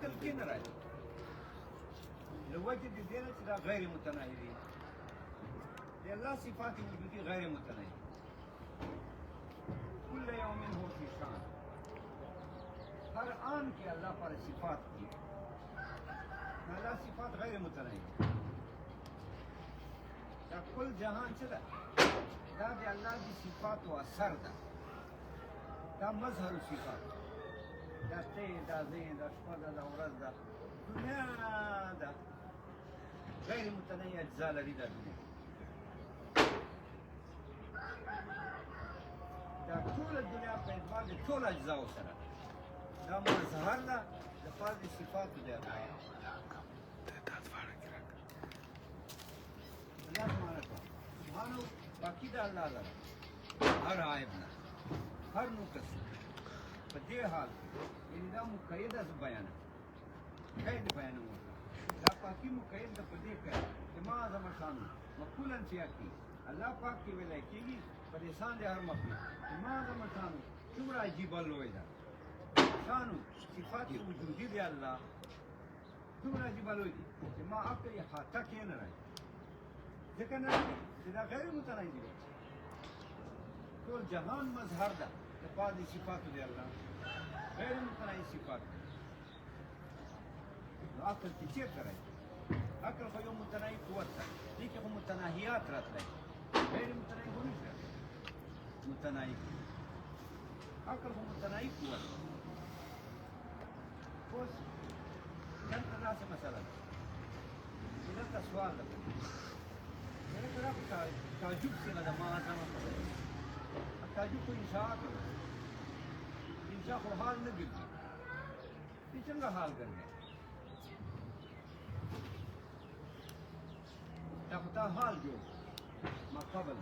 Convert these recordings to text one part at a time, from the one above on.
عقل کې نه راځي له وجه د دې نه چې دا غیر متناهي دي د الله صفات وجودي غیر متناهي كل يوم هو في شان ہر آن کے اللہ پر صفات کی اللہ صفات غیر متناهي دا کل جهان څه ده دا د الله د صفاتو اثر ده دا مظهر صفات دا ته دا زین دا شپه ده دا ورځ ده دنیا ده غیر متناهي اجزا لري دا دنیا دا ټول دنیا په اعتبار د ټول اجزاو سره دا مظهر ده د پاره د صفاتو ده الله سبحانه باقی دا الله لره هر عیب نه هر نقص په دې حال کې یعنې دا مقید از بیانه قید بیانوم دا پاکي مقید ده په دې کې چې ما اعظم شانو مقولا چې اکي الله پاک کې ویلی کېږي په لسان د هر مخلوق چې ما اعظم شانو څومره عجیبه لوی ده شانو صفات وجودي دی الله څومره عجیبه لوی دي چې ما عقل یې احاطه کې نه راځي ځکه نه چې دا غیر متناهي دي ټول جهان مظهر ده د پاره د صفاتو دی الله غیر متناهي صفات نو عقل کې چېرته راځي عقل خو یو متناهي قوت ده دې کې خو متناهیات راتلی غیر متناهي خو نشي راتلی متناهي عقل خو متناهي قوت ده اوس دلته داسې مسله ده چې دلته سوال ده تعجب سے لگا ماں تعجب کو انشاءات ہو انشاء کو حال نہ گر گئی یہ چنگا حال کر گئے تفتا حال جو ما قبل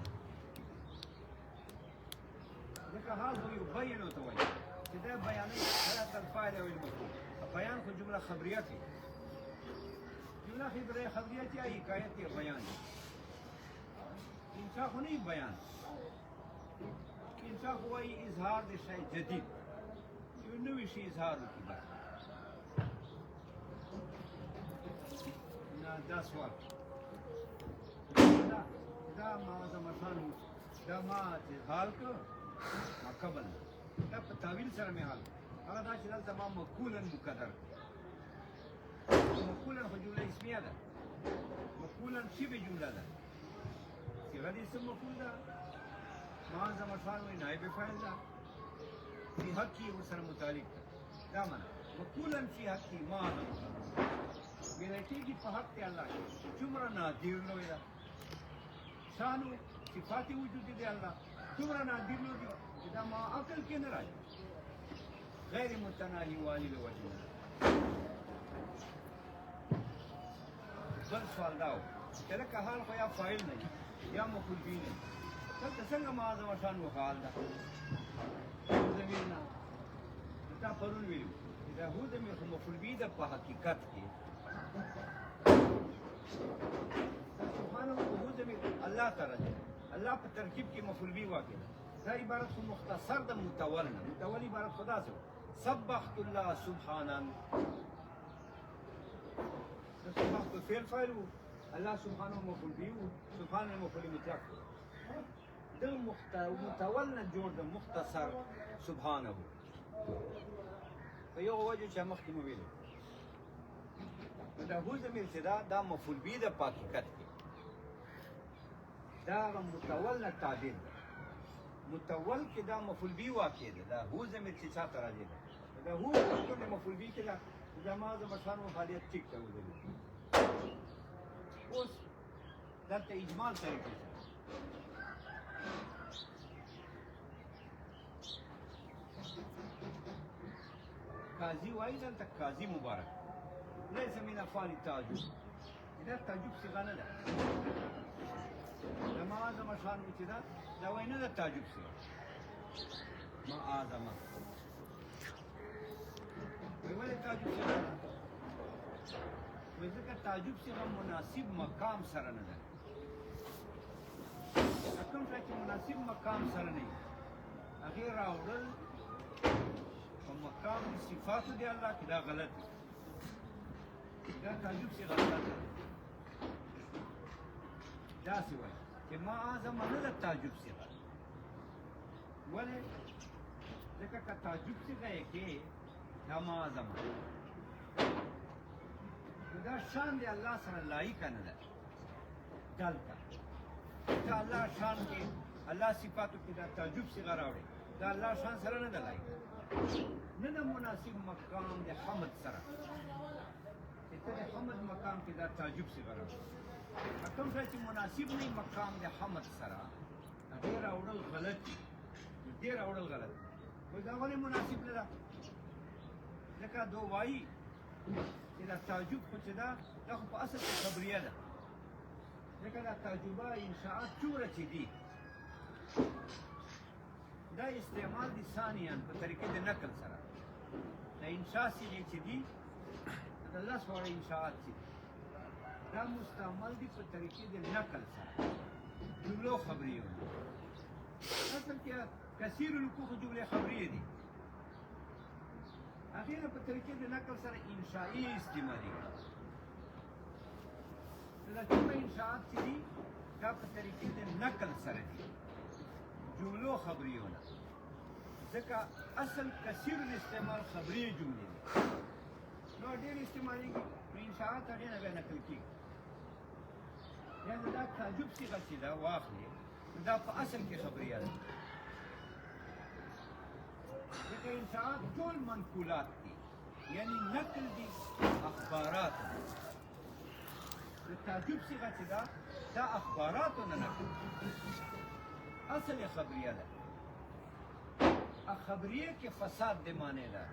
ذکر حال ہوئی بیان ہوتا ہوئی کہ بیانی حیات الفائل والمفهوم بیان کو جملہ خبریت ہے جملہ خبریت یا حکایت یا بیان ہے انشاء کو نہیں بیان انشاء کو وہی اظہار دے شے جدید جو نوی شے اظہار کی بات نا دا سوال دا ما زمثانو دا ما حال کو ما قبل دا په تعویل سره می حال هغه دا چې دلته ما مقولا مقدر مقولا خو جمله اسمیه ده مقولا شبه جمله ده صيغه دي اسم مفعول ده ما زمثان وي نائب فاعل ده في حقي وسره متعلق ده دا معنا مقولا في حقي ما ویل کېږي په حق کې الله څومره نادر لوی ده شانو صفات وجود دی الله څومره نادر لوی دی دا ما عقل کې نه راځي غیر متناهي والی له وجه بل سوال دا و چې لکه حال خو یا فاعل نه یا مفعول به نه دلته څنګه ما اعظم شانو حال ده زمین نه دا پرون ویلو دا هو د مفعول به ده په حقیقت کې سبحانه هو د الله تعالی الله په ترکیب کې مفعول به واقع ده دا عبارت خو مختصر د متول نه متول عبارت خدا سره سبحت الله سبحانا سبحت فعل فاعل الله سبحانه مفعول به سبحانه مفعول مطلق د متول نه جوړ د مختصر سبحانه په یو وجه چې مخکې مو ویل دا هو زمير چې دا مفعول به د حقیقت کې دا متول نه تعبیر ده متول کې دا مفعول به واقع ده دا هو زمير چې چا تر راځي دا هو ټول مفعول به کې دا ما د مشانو حالیت ټیک ته ودرې اوس دلته اجمال طریقې سره قاضي وایي دلته قاضي مبارک ليس من افعال التعجب دا تعجب صيغه نه ده ما اعظم شان چې دا وایي نه ده تعجب صيغه ما اعظم ولې تعجب صيغه وایي ځکه تعجب صيغه مناسب مقام سره نه ده کوم ځای چې مناسب مقام سره نه وي هغې راوړل په مقام صفاتو دی الله کې دا غلط دی دا تعجب سے غلط ده داسې وایي چې ما اعظم نه ده تعجب صیغه ولې ځکه که تعجب صیغه یې کې دا ما اعظم نو دا شان د الله سره لایقه نه ده دلته چې الله شان کې الله صفاتو کې دا تعجب صیغه راوړي دا الله شان سره نه ده لایقه نه ده مناسب مقام د حمد سره چې ته د حمد مقام کې دا تعجب صیغه راوړي کوم ځای چې مناسب نه مقام د حمد سره هغې راوړل غلط دي نو دې راوړل غلط دي وایي دا ولې مناسب نه ده ځکه دو وایي چې دا تعجب خو چې ده دا خو په اصل کې خبریه ده ځکه دا تعجبه انشاءات څومره چې دي دا استعمال دي ثانیاً په طریقې د نقل سره د انشاء صیغې چې دي د لس واړه انشاءات چې دي دا مستعمل دي په طریقې د نقل سره جملو خبریو اصل کې کثیر الوقوف جملې خبریې دي هغې نه په طریقې د نقل سره انشائي استعمالي دا کومه انشاءات چې دي دا په طریقې د نقل سره دي جملو خبریو نه ځکه اصل کثیر الاستعمال خبري جملې دي نو ډېر استعمالېږي نو انشاءات هغې نه بیا نقل کېږي یعنې دا تعجب صیغه چې ده واخلې دا په اصل کې خبریه ده ځکه انشاءات ټول منقولات دي یعنی نقل دي اخبارات د تعجب صیغه چې ده دا اخباراتو نه نقل اصل یې خبریه ده خبریه کې فساد د معنی ده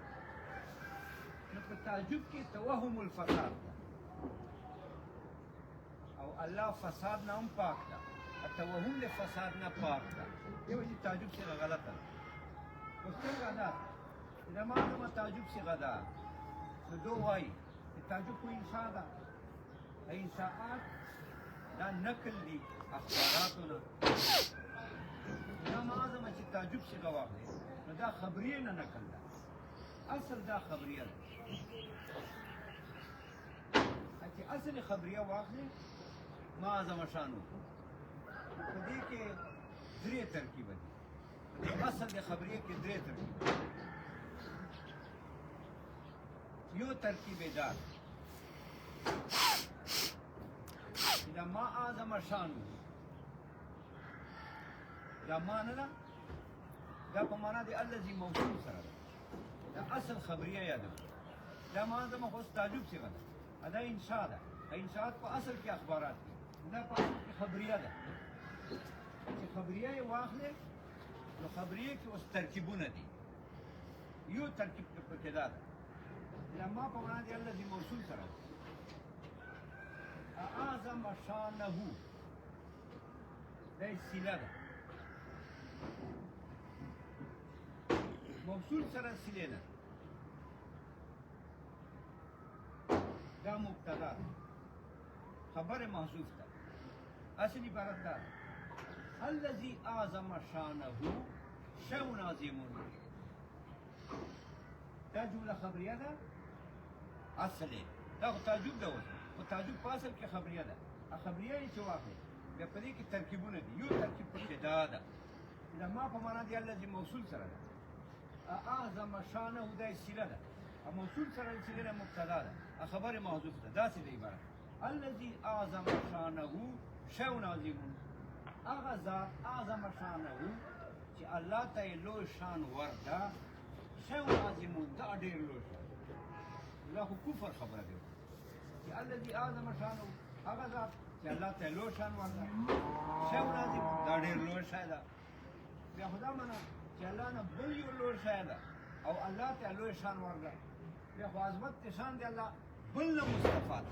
نو په تعجب کې توهم الفساد ده او الله فساد نه هم پاک ده توهم د فساد نه پاک ده یو چې تعجب صیغه غلطه ده اوس څنګه ده دا معلومه تعجب صیغه ده نو دو وایي چې تعجب خو انشاء ده انشاءات دا نقل دي اخباراتو نه دا معظمه چې تعجب صیغه واخلې نو دا خبریه نه نقل ده اصل دا خبریه ده چې اصل خبریه واخلې معظمه شانو په دې کې درې ترکیبه دي اصل د خبریه کې درې ترکیبه یو ترکیب دا دا ما اعظم شانو دا ما نه ده دا په معنا د الذي موصول سره ده دا اصل خبریه یادو دا ما اعظم خو تعجب صیغه ده دا انشاء ده انشاءات په اصل کې اخبارات دي دا په اصل کې خبریه ده چې خبریه یې واخلې نو خبریه کې اوس ترکیبونه دي یو ترکیب پکې دا ده دا ما په معنا د الذي موصول سره ده اعظم شانه دا سیله ده موصول سره سیله ده دا مبتدا ده خبر محذوف ده اصل عبارت ده الذي اعظم شانه شو عظیم دا جمله خبریه ده اصل دا تعجب ده او تعجب په اصل کې خبریه ده خبریه یې چې واخلې بیا په دې کې ترکیبونه دي یو ترکیب پکې دا ده دا ما په معنا دی الذي موصول سره ده اعظم شانه دا سیله ده موصول سره سیله مبتدا ده خبر محذوف ده داسې دی عبارت الذي اعظم شانه شو عظیم هغه ذات اعظم شانه چې الله ته لوی شان ورده شو عظیم دا ډېر لوی شان دا خو کفر خبره ده چې الذي اعظم شانه هغه ذات چې الله ته لوی شان ورده شو عظیم دا ډېر لوی شان ده بیا خدا معنا چې الله نه بل یو لوی شان ده او الله ته لوی شان ورده بیا خو عظمت شان دی الله بل نه مستفاد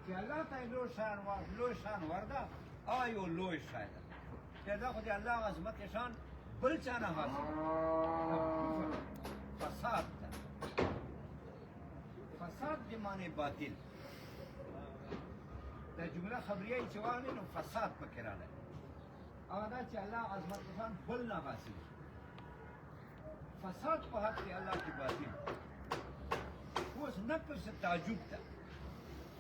چې الله ته لوی شان ورده آیو لوی شان ده چې دا خو د الله عظمت شان بل چا نه حاصل فساد ده فساد د معنی باطل دا جمله خبریه چې واغلې نو فساد پکې راغلی هغه دا چې الله عظمت شان بل نه حاصل فساد په حق کې الله کې باطل اوس نقل سے تعجب ده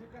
ځکه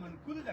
منقول ده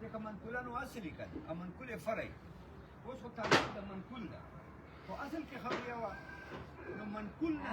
ځکه منقولان اصلي کړي هم منقول فرعي اوس خو تعجب د منقول ده خو اصل کې خبرې وا نو منقول نه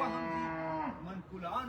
وهم دي منقولان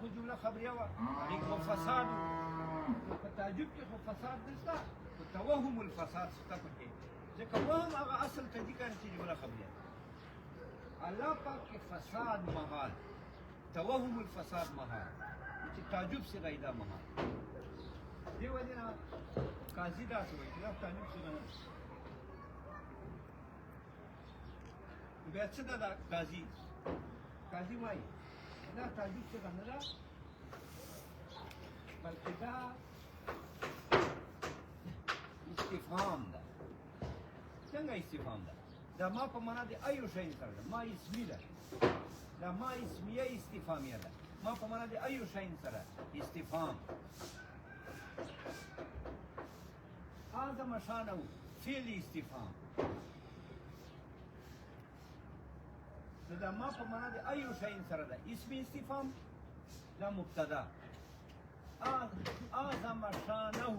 خو جمله خبرې وا لیکن فساد په تعجب کې خو فساد دلته توهم الفساد ستپکې ځکه وهم هغه اصل ته دي کار چې جمله خبرې الله پاک کې فساد محال توهم الفساد محال چې تعجب سے غیدا محال دی وجنا قاضي دا څه وایي دا تعجب څه نه بیا څه دا قاضي وایي دا تعجب څه نه ده بلکې دا استفهام ده څنګه استفهام ده دا ما په معنا د ایو شی سره ده ما اسمی ده دا ما اسمیه استفهامیه ده ما په معنا د ایو شی سره استفهام اعظم شانه فعل استفهام دا ما په معنا د ایو شی سره ده اسم استفهام دا مبتدا اعظم شانه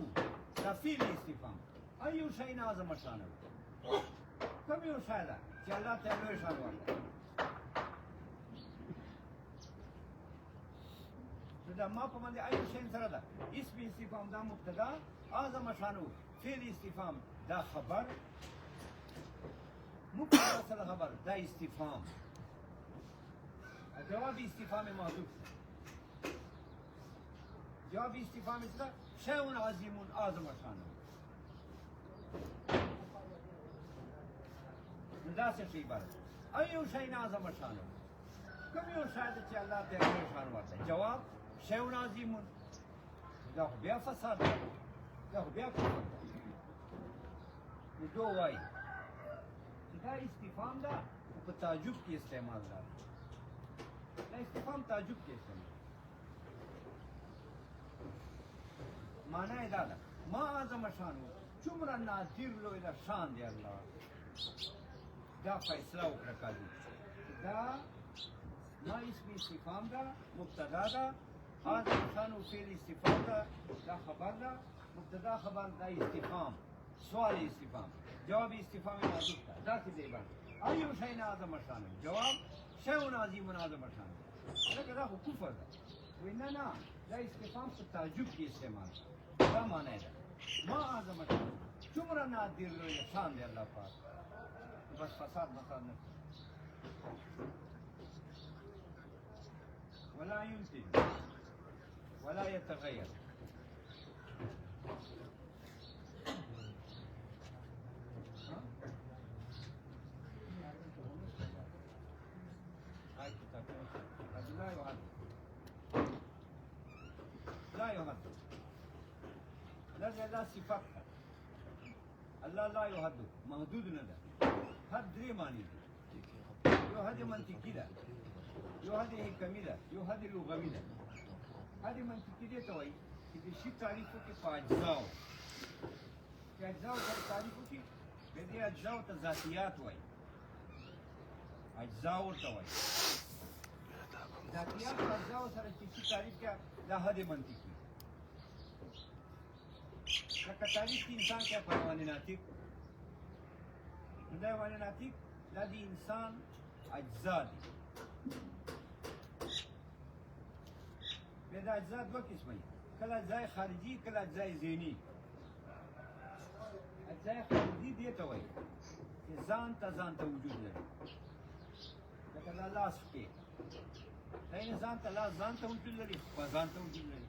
دا فعل استفهام ایو شی اعظم شانه کوم یو شی ده چې الله تعالی یې شان ورته دا ما په باندې ایو شی سره ده اسم استفهام دا مبتدا اعظم شانه فعل استفهام دا خبر مبتدا سره خبر دا استفهام جواب استفهام محذوف جواب استفهام سره شیء عظیم اعظم شانه دا څه شی عبارت ایو شی اعظم شانه کوم یو شی چې الله تعالی شان ورته جواب شیء عظیم دا بیا فساد دا بیا کفر دو وای دا استفهام دا په تعجب کې استعمال ده دا استفهام تعجب کې استعمال معنی دا ده ما اعظم شانه څومره نادر لوی دا شان دی الله دا فیصله وکړه قاضي دا ما اسم استفهام دا مبتدا دا اعظم شانه فعل استفهام دا خبر دا مبتدا خبر دا استفهام سوال استفهام جواب استفهام محذوف دا ذات دی باندې ایو شی اعظم شانه جواب شیء عظیم اعظم شانه لکه دا خو کفر ده وای نه دا استفهام په تعجب کې استعمال دا معنی ده ما اعظم شانه څومره نادر لوی شان دی الله پاک بس فساد مکان نه ولا ينتج ولا يتغير لا يهد لا صفات الله لا يهد محدود نه ده حد درې معنی دي یو حد منطقي ده یو حد حکمي ده یو حد لغوي ده حد منطقي دې ته وایي چې د شي تعریف وکړي په اجزاو چې اجزاو سره تعریف وکړي د دې اجزاو ته ذاتیات وایي اجزاو ورته وایي ذاتیات په اجزاو سره چې شي تعریف کړه دا حد منطقي لکه تعریف کې انسان کې په حیوان ناطق دا حیوان ناطق دا د انسان اجزا دي بیا دا اجزا دوه قسمه دي کله اجزای خارجي کله اجزای ذهني اجزای خارجي دې ته وایي چې ځان ته وجود لري لکه دا لاس کې دا ځان ته وجود لري په ځان ته وجود لري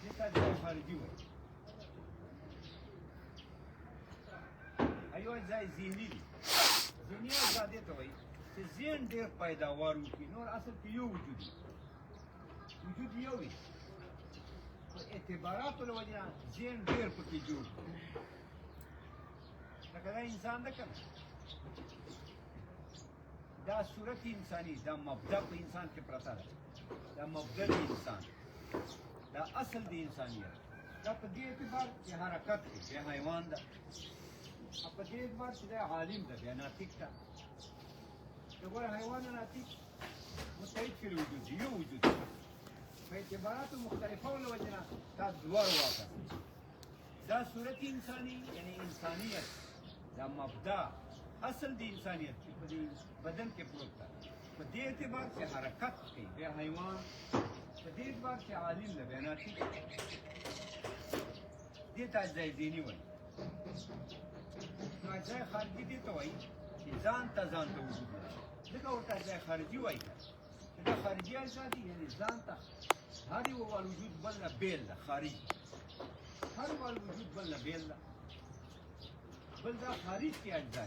دې ته اجزای خارجي وایي ایو اجزای ذهني دي ذهني اجزا دې ته وایي چې ذهن ډېر پیداوار وکړي نور اصل کې یو وجود یو وي په اعتباراتو له وجې نه ذهن ډېر پکې جوړ لکه دا انسان ده که نه دا صورت انساني دا مبدا په انسان کې پرته ده دا مبدا د انسان دا اصل د انسانیت دا په دې اعتبار چې حرکت کوي بیا حیوان ده په دې اعتبار چې دا عالم ده بیا ناطق ده د ګوره حیوان ناطق متحد فی الوجود یو وجود په اعتباراتو مختلفو له وجې نه دا دواړه واقع دا صورت انساني یعنی انسانیت دا مبدا اصل د انسانیت چې په دې بدن کې پروت ده په دې اعتبار چې حرکت کوي بیا حیوان په دې اعتبار چې عالم ده بیا ناطق دې ته اجزای دیني وایي نو اجزای خارجي دې ته وایي چې ځان ته وجود لري ځکه ورته اجزای خارجي وایي دا خارجي اجزا دي یعنی ځان ته هر یو وجود بل نه بیل ده خارج هر وجود بل نه بیل ده بل دا خارج کې اجزا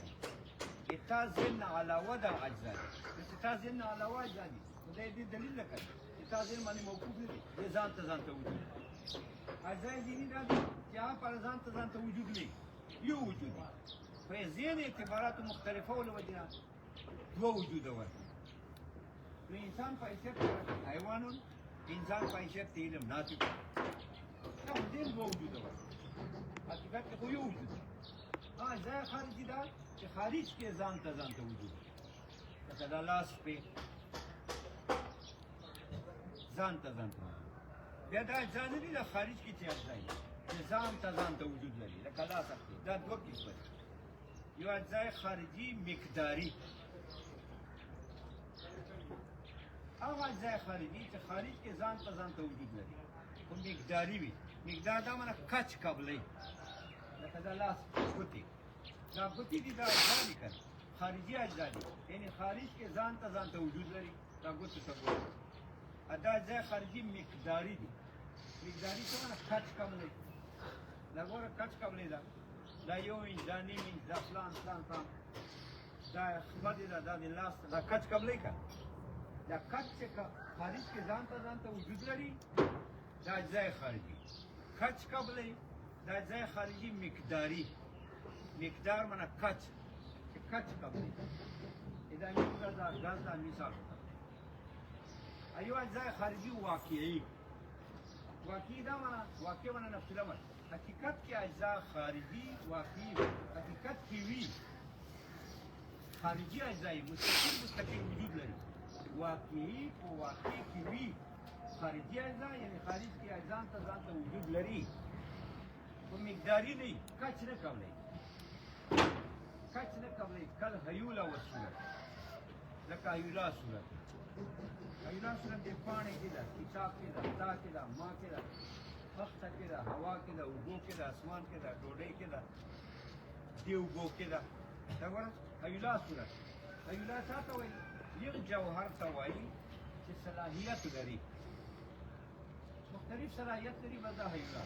دي تا ذهن علاوه دا اجزا دي چې تا ذهن علاوه اجزا دي خدای دې دلیل لکړي چې تا ذهن باندې موقوف نه دي دې ځان ته وجود اجزا دیني دا دي چې هغه پر ځان ته وجود نه یو وجود په ذهن اعتباراتو مختلفه له وجې نه دوه وجوده ورته نو انسان په حیثیت حیوانون انسان په حیثیت علم ناطق دا دې دوه وجوده ورته حقیقت کې خو یو وجود اجزا خارجي دا چې خارج کې ځان ته وجود لکه دا لاس په ځان ته بیا دا اجزا نه دي د خارج کې چې اجزا دي چې ځان ته وجود لري لکه لاس اخلي دا دوه قسمه دي یو اجزای خارجي مقداري هغه اجزای خارجي چې خارج کې ځان ته وجود لري خو مقداري وي مقدار دا معنی کچ قبلې لکه دا لاس ګوتې دا ګوتې دي دا اجزا دي که خارجي اجزا دي یعنی خارج کې ځان ته وجود لري دا ګوتې ته ګورئ دا اجزای خارجي مقداري دي مقداري څه معنی کچ قبلې دا ګوره کچ قبلې ده دا یو انچ دا نیم انچ دا فلان دا خبر دی دا د لاس دا کچ قبلې که دا کچ چې خارج کې ځان ته وجود لري دا اجزای خارجي کچ قبلې دا اجزای خارجي مقداري مقدار معنی کچ چې کچ قبلې دا مقدار دا غاز دا مثال ایو اجزای خارجي واقعي دا معنی واقع معنی نفس الامر حقیقت کې اجزا خارجي واقعي حقیقت کې وي خارجي اجزای مستقل وجود لري واقعي او واقعي کې وي خارجي اجزا یعنی خارج کې اجزا ته وجود لري او مقداري نه کچ نه کوي کل هیولا و صورت لکه هیولا صورت د پاڼې کې ده کتاب کې ده تا کې ده ما کې ده خخته کې ده هوا کې ده اوبو کې ده اسمان کې ده ډوډۍ کې ده دې اوبو کې ده دا ګوره هیولا صورت هیولا چا ته وایي یو جوهر ته وایي چې صلاحیت لري مختلف صلاحیت لري بس دا هیولا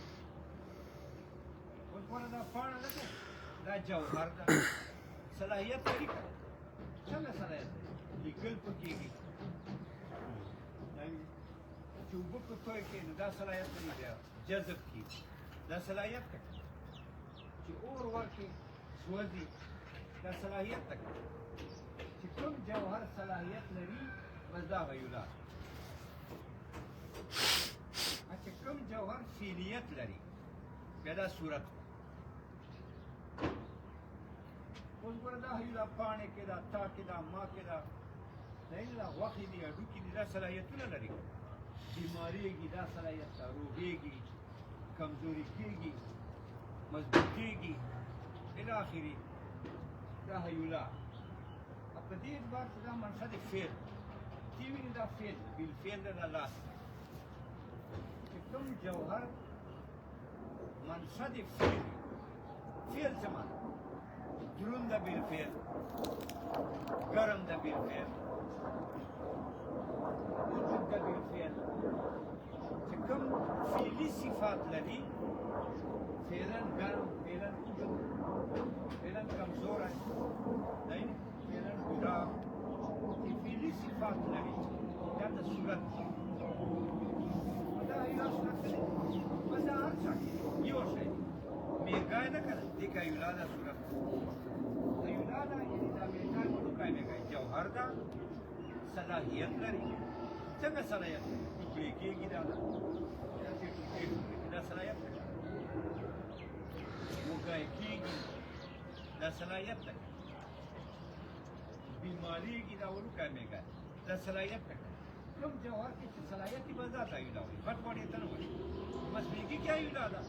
اوس ګوره دا پاڼه ده دا جوهر ده صلاحیت لري څنګه صلاحیت لري لیکل پکېږي چې اوبه په توی کې نو دا صلاحیت لري بیا جذب کېږي دا صلاحیت ته چې اور ورکړي سوځي دا صلاحیت ته چې کوم جوهر صلاحیت لري بس دا هیولا چې کوم جوهر فعلیت لري بیا دا صورت اوس ګوره دا هیولا پاڼې کې ده تا کې ده ما کې ده دا غوښې دي هډوکي دي دا صلاحیتونه لري بیماریږي دا صلاحیت ته روغېږي کمزوري کېږي مضبوطېږي الی آخري دا هیولا په دې اعتبار چې دا منشأ د فعل چې ویني دا فعل بالفعل د لاس چې کوم جوهر منشأ د فعل فعل څه معنی دروند ده بالفعل ګرم ده بالفعل وجود ده بالفعل چې کوم فعلي صفات لري فعلا ګرم فعلا وجود فعلا کمزوری فعلا بوډا چې فعلي صفات لري دا د صورت دا یو صورت دی بس دا هر څه یو شی میګای نه که نه دې که یولا ده صورت یولا ده یعنې دا میګای وډوکی میګای جوهر ده صلاحیت لري څنګه صلاحیت لري ټوکړې کېږي دا ده داسې ټوکړې دا صلاحیت لري وږی کېږي دا صلاحیت ده بیماری کی دا ورو کمیږي دا صلاحیت ده کوم جوهر کې چې صلاحیت به ذات ایولا وي غټ وړي ته نه وي بس میږي کې ایولا ده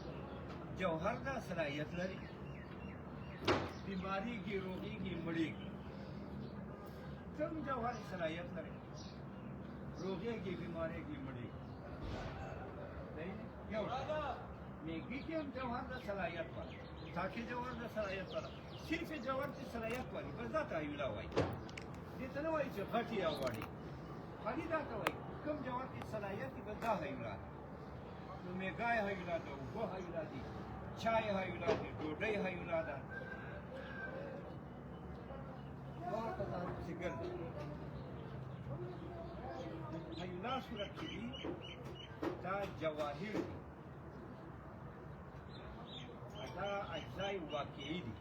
جوهر دا صلاحیت لري بیماری کی روغی کی مړی کی کوم جوهر صلاحیت لري روغی کی بیماری کی مړی یو میږي کې هم جوهر دا صلاحیت والا تاکي جوهر دا صلاحیت والا صرف جوهر کی صلاحیت والی بس ذات ایولا وي دې ته نه وایي چې غټي او وړي خالي دا ته وایي کوم جوهر کی صلاحیت دی بس دا ایولا نو میګای ایولا ده اوبه ایولا دي چای ایولا دي ډوډۍ ایولا ده اور تاسو څنګه ایولا صورت کې دي دا جواهر دي دا اجزای واقعي دي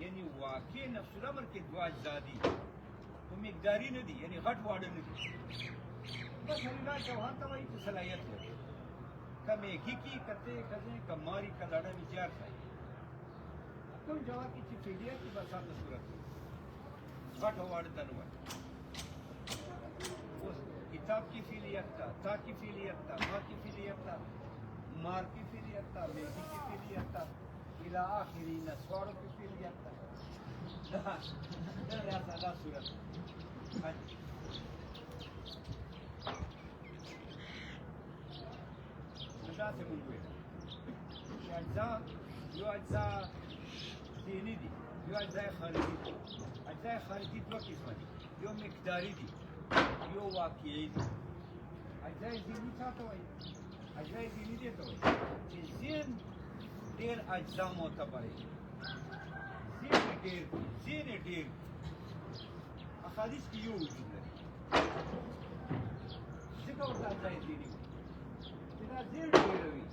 یعنی واقع نفس الامر کې دوا اجزا دي په مقداري نه دي یعنی غټ واړه نه دي بس ایولا جوهر ته وایي چې صلاحیت لري کمې کی کته کزه کماری کلاړه وچار ځای کوم جواب کې چې فعلیت په بساطه صورت غټ واړه تنوع اوس کتاب کی فعلیت تا کی فعلیت تا ما کی فعلیت تا مار کی فعلیت تا میږي کی فعلیت تا الى اخرین نسوار کی فعلیت تا دا یا دا صورت دا څه مونږ وایو چې اجزا یو اجزا دیني دي یو اجزا خارجي دي اجزا خارجي دوه قسمه دي یو مقداري دي یو واقعي دي اجزا دیني څه ته وایي اجزا دیني دي ته وایي چې ذهن ډېر اجزا معتبر دي ذهن ډېر احادیث کې یو وجود لري ځکه ورته اجزا دیني دا ډېر ډېر وي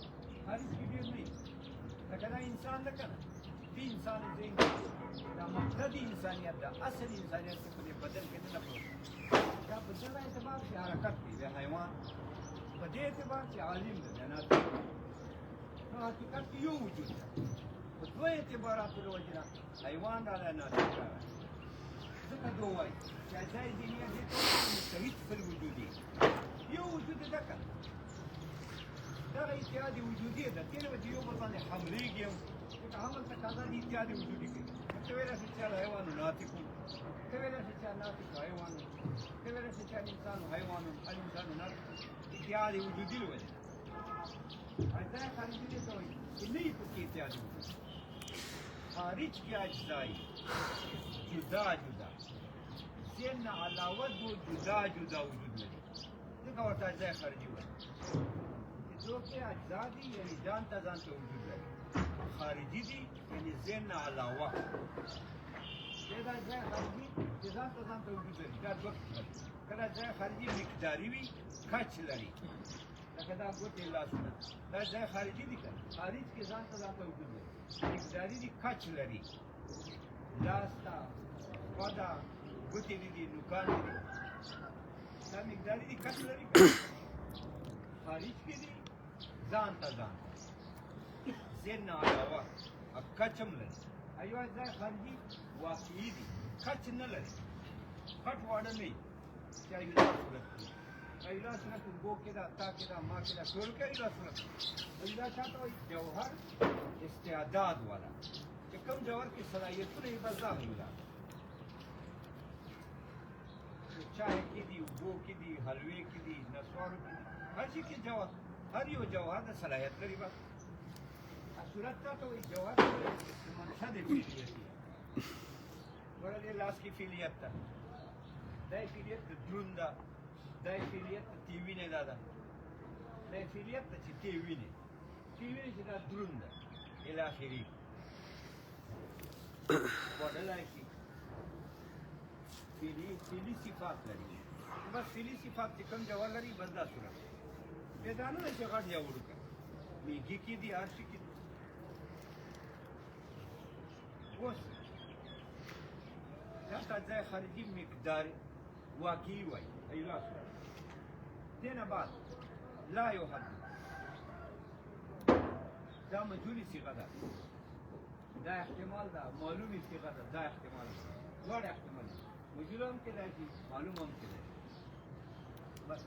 حدیث کې ډېر نه لکه دا انسان لکه نه دې انسان ذهن دا مقصد انسانیت دا اصل انسانیت په دې بدن کې نه پروت دا په دې اعتبار چې حرکت دی د حیوان په دې اعتبار چې عالم دی نه نو حقیقت کې یو وجود دی په دوه اعتباراتو له وجې حیوان را نه ځکه دوه وایي چې اجزای دینیه دې ته مستحیل فی الوجود یو وجود دی ده کنه دا اتحاد وجودي ده تیر وجه یو بل باندې حملېږي چې حمل تقاضا دي اتحاد وجودي کوي ته ویل چې حیوان ناطق ته ویل چې ناطق حیوان ته ویل چې انسان حیوان الانسان ناطق اتحاد وجودي له اجزا خارجي دي ته وایي چې نه یې پکې اتحاد وجودي خارج کې اجزای جدا جدا ذهن علاوه دو جدا جدا وجود لري ځکه ورته اجزا خارجي وایي جو کہ اجزا دی یعنی جان تا ځان ته وجود لري خارجي دي یعنی ذهن علاوه دا اجزا خارجي چې ځان ته وجود لري دا دوه کله اجزا خارجي مقداري وي کچ لري لکه دا ګوتې لاسونه دا اجزا خارجي دي کنه خارج کې ځان ته وجود لري مقداري دي کچ لري لاس تا ودا ګوتې دي نوکان دي دا مقداري دي کچ لري خارج کې دي ځان ته ځان ذهن علاوه کچم لري ایو اجزا خارجي واقعي دي کچ نه لري کټ واړه نه چې ایولا صورت ایولا صورت وګو کې دا تا کې دا ما کې دا ټول کې ایولا صورت ایولا چاته وایي جوهر استعداد والا چې کوم جوهر کې صلاحیتونه یې بس دا ایولا چای کې دي وګو کې دي حلوې کې دي نسوارو کې دي هر شي کې جوهر هر یو جوهر د صلاحیت لري بس صورت ته وایي جوهر منشأ د فعلیت ورته لاس کې فعلیت ده دا فعلیت دروند ده دا فعلیت تیوینه ده دا فعلیت چې تیوینه چې دا دروند ده الی اخره وړلای شي فعلی صفات لري بس فعلی صفات چې کوم جوهر لري بس دا صورت دا نه چې غټ یا وړوکه میږي کې دي هر شي کې اوس دا اجزا خارجي مقدار واقعي وایي ایولا صورت دینه بعد لا یحدد دا مجهولي صيغه ده دا احتمال دا معلوم صيغه ده دا احتمال دواړه احتمال مجرم کېدای شي معلوم هم کېدای شي بس